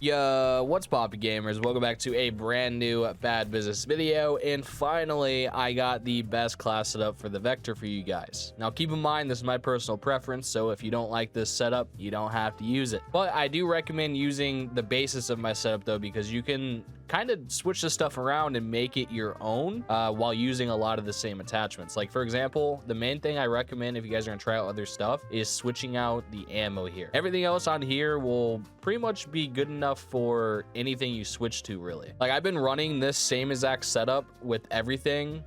Yo, what's poppin' gamers? Welcome back to a brand new bad business video, and finally I got the best class setup for the Vector for you guys. Now keep in mind, this is my personal preference, so if you don't like this setup, you don't have to use it. But I do recommend using the basis of my setup though, because you can kind of switch the stuff around and make it your own while using a lot of the same attachments. Like for example, the main thing I recommend if you guys are gonna try out other stuff is switching out the ammo here. Everything else on here will pretty much be good enough for anything you switch to, really. Like I've been running this same exact setup with everything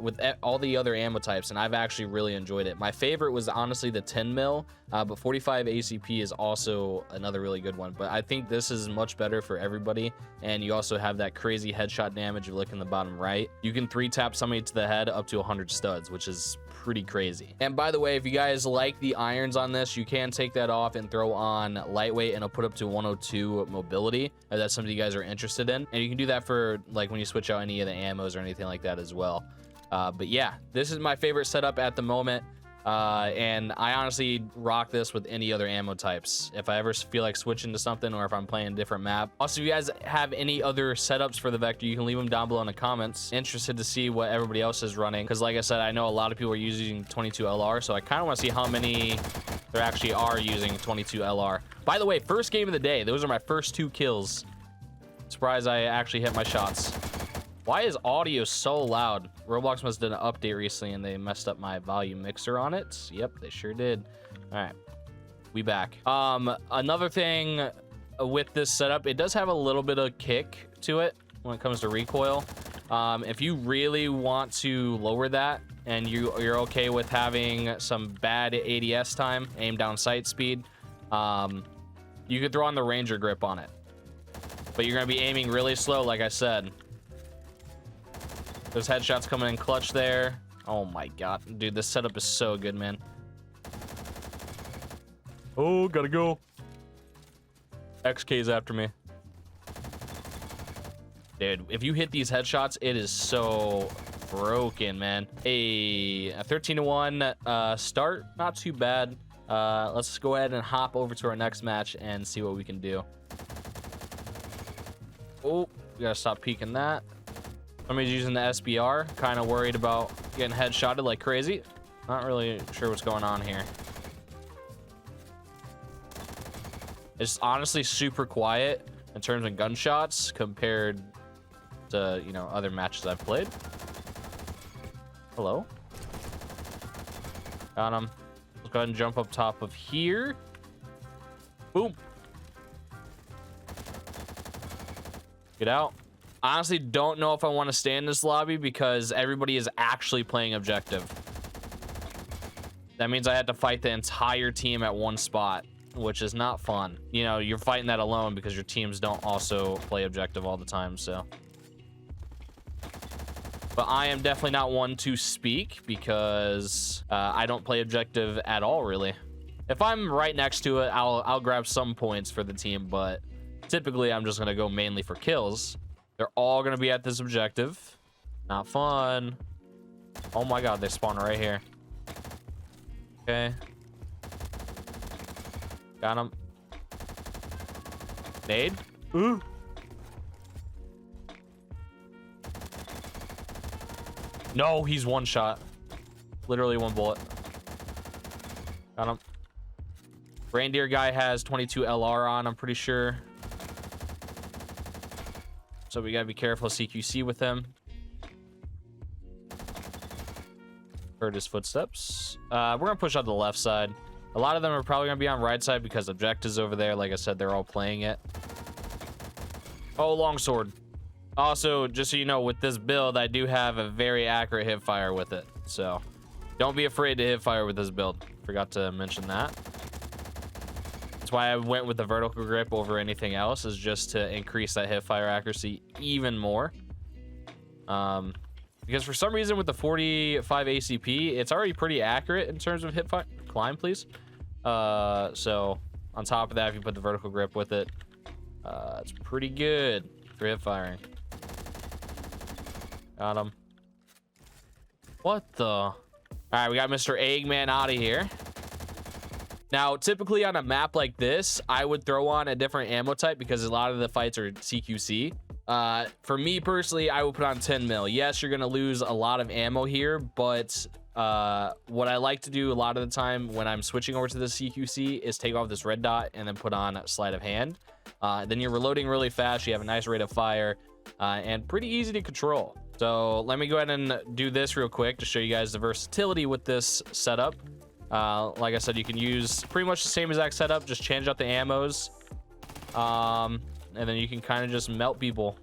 with all the other ammo types, and I've actually really enjoyed it. My favorite was honestly the 10 mil, but 45 ACP is also another really good one. But I think this is much better for everybody, and you also have that crazy headshot damage. You look in the bottom right, you can 3-tap somebody to the head up to 100 studs, which is pretty crazy. And by the way, if you guys like the irons on this, you can take that off and throw on lightweight, and it'll put up to 102 mobility if that's something you guys are interested in. And you can do that for like when you switch out any of the ammos or anything like that as well. But yeah, this is my favorite setup at the moment, and I honestly rock this with any other ammo types if I ever feel like switching to something, or if I'm playing a different map. Also, if you guys have any other setups for the Vector, you can leave them down below in the comments. Interested to see what everybody else is running, because like I said, I know a lot of people are using 22 LR, so I kind of want to see how many there actually are using 22 LR. By the way, first game of the day, those are my first 2 kills. Surprised I actually hit my shots. Why is audio so loud? Roblox must have done an update recently and they messed up my volume mixer on it. Yep, they sure did. All right, we back. Another thing with this setup, it does have a little bit of kick to it when it comes to recoil. If you really want to lower that and you're okay with having some bad ADS time, aim down sight speed, you could throw on the Ranger grip on it. But you're gonna be aiming really slow, like I said. There's headshots coming in clutch there. Oh my god, dude, this setup is so good, man. Oh, gotta go. XK's after me. Dude, if you hit these headshots, it is so broken, man. A 13-1 start, not too bad. Let's go ahead and hop over to our next match and see what we can do. Oh, we gotta stop peeking that. Somebody's using the SBR. Kind of worried about getting headshotted like crazy. Not really sure what's going on here. It's honestly super quiet in terms of gunshots compared to, you know, other matches I've played. Hello. Got him. Let's go ahead and jump up top of here. Boom. Get out. Honestly, don't know if I want to stay in this lobby because everybody is actually playing objective. That means I had to fight the entire team at one spot, which is not fun. You know, you're fighting that alone because your teams don't also play objective all the time, so. But I am definitely not one to speak because I don't play objective at all, really. If I'm right next to it, I'll grab some points for the team, but typically I'm just going to go mainly for kills. They're all going to be at this objective. Not fun. Oh my god, they spawn right here. Okay. Got him. Nade. Ooh. No, he's one shot. Literally one bullet. Got him. Reindeer guy has 22 LR on, I'm pretty sure. So we gotta be careful CQC with him. Heard his footsteps. We're gonna push out the left side. A lot of them are probably gonna be on right side because objectives over there. Like I said, they're all playing it. Oh, longsword. Also, just so you know, with this build, I do have a very accurate hip fire with it. So don't be afraid to hip fire with this build. Forgot to mention that. That's why I went with the vertical grip over anything else, is just to increase that hip fire accuracy even more. Because for some reason with the 45 ACP, it's already pretty accurate in terms of hip fire. Climb, please. So on top of that, if you put the vertical grip with it, it's pretty good for hip firing. Got him. What the? All right, we got Mr. Eggman out of here. Now, typically on a map like this, I would throw on a different ammo type because a lot of the fights are CQC. For me personally, I will put on 10 mil. Yes, you're gonna lose a lot of ammo here, but what I like to do a lot of the time when I'm switching over to the CQC is take off this red dot and then put on sleight of hand. Then you're reloading really fast. You have a nice rate of fire and pretty easy to control. So let me go ahead and do this real quick to show you guys the versatility with this setup. Like I said, you can use pretty much the same exact setup, just change out the ammos, and then you can kind of just melt people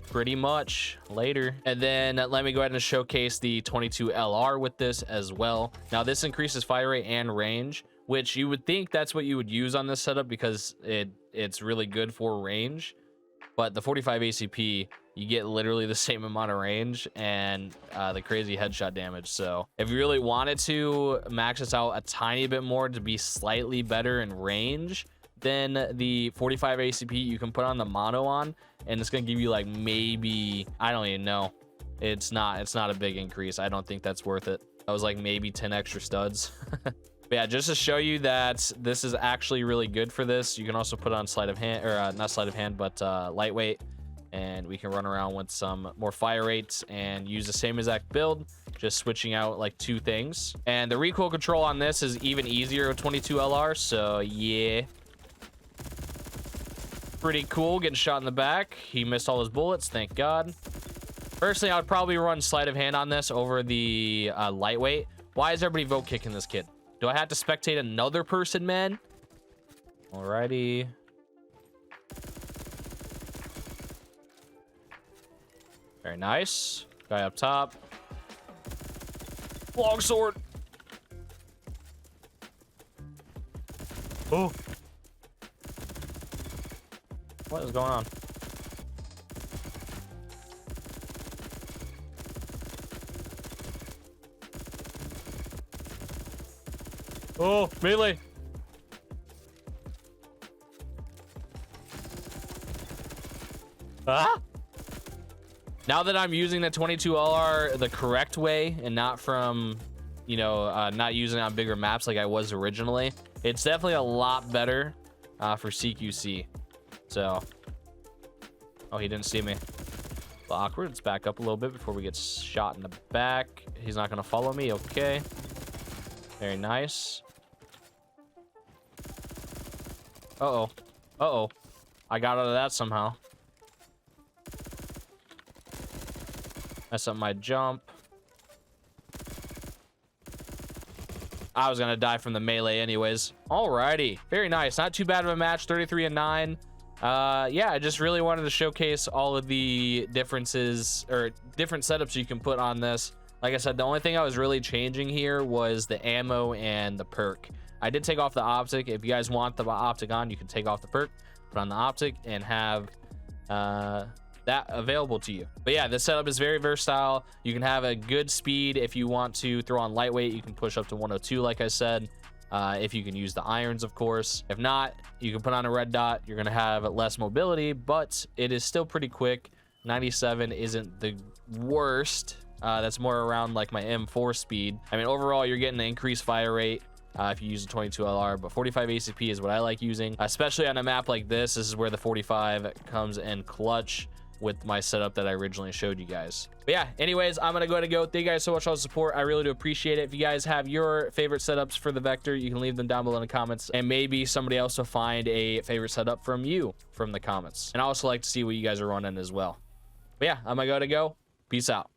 pretty much later. And then let me go ahead and showcase the 22 LR with this as well. Now this increases fire rate and range, which you would think that's what you would use on this setup because it's really good for range. But the 45 ACP, you get literally the same amount of range and the crazy headshot damage. So if you really wanted to max this out a tiny bit more to be slightly better in range, then the 45 ACP you can put on the mono on, and it's gonna give you like maybe, I don't even know. It's not a big increase. I don't think that's worth it. That was like maybe 10 extra studs. But yeah, just to show you that this is actually really good for this, you can also put on sleight of hand, or not sleight of hand, but lightweight, and we can run around with some more fire rates and use the same exact build, just switching out like 2 things. And the recoil control on this is even easier with 22 LR, so yeah. Pretty cool, getting shot in the back. He missed all his bullets, thank God. Personally, I would probably run sleight of hand on this over the lightweight. Why is everybody vote kicking this kid? Do I have to spectate another person, man? Alrighty. Very nice. Guy up top. Longsword. Oh. What is going on? Oh, melee. Ah! Now that I'm using the 22 LR the correct way and not from, you know, not using it on bigger maps like I was originally, it's definitely a lot better for CQC. So, oh, he didn't see me. Well, awkward. Let's back up a little bit before we get shot in the back. He's not gonna follow me. Okay. Very nice. Uh-oh. Uh-oh. I got out of that somehow. Mess up my jump. I was gonna die from the melee anyways. Alrighty. Very nice. Not too bad of a match. 33-9. Yeah, I just really wanted to showcase all of the differences or different setups you can put on this. Like I said, the only thing I was really changing here was the ammo and the perk. I did take off the optic. If you guys want the optic on, you can take off the perk, put on the optic, and have that available to you. But yeah, this setup is very versatile. You can have a good speed. If you want to throw on lightweight, you can push up to 102, like I said. If you can use the irons, of course. If not, you can put on a red dot. You're gonna have less mobility, but it is still pretty quick. 97 isn't the worst. That's more around like my M4 speed. I mean, overall, you're getting an increased fire rate if you use the 22 LR, but 45 ACP is what I like using, especially on a map like this. This is where the 45 comes in clutch with my setup that I originally showed you guys. But yeah, anyways, I'm gonna go ahead and go. Thank you guys so much for all the support. I really do appreciate it. If you guys have your favorite setups for the Vector, you can leave them down below in the comments, and maybe somebody else will find a favorite setup from you from the comments. And I also like to see what you guys are running as well. But yeah, I'm gonna go. Peace out.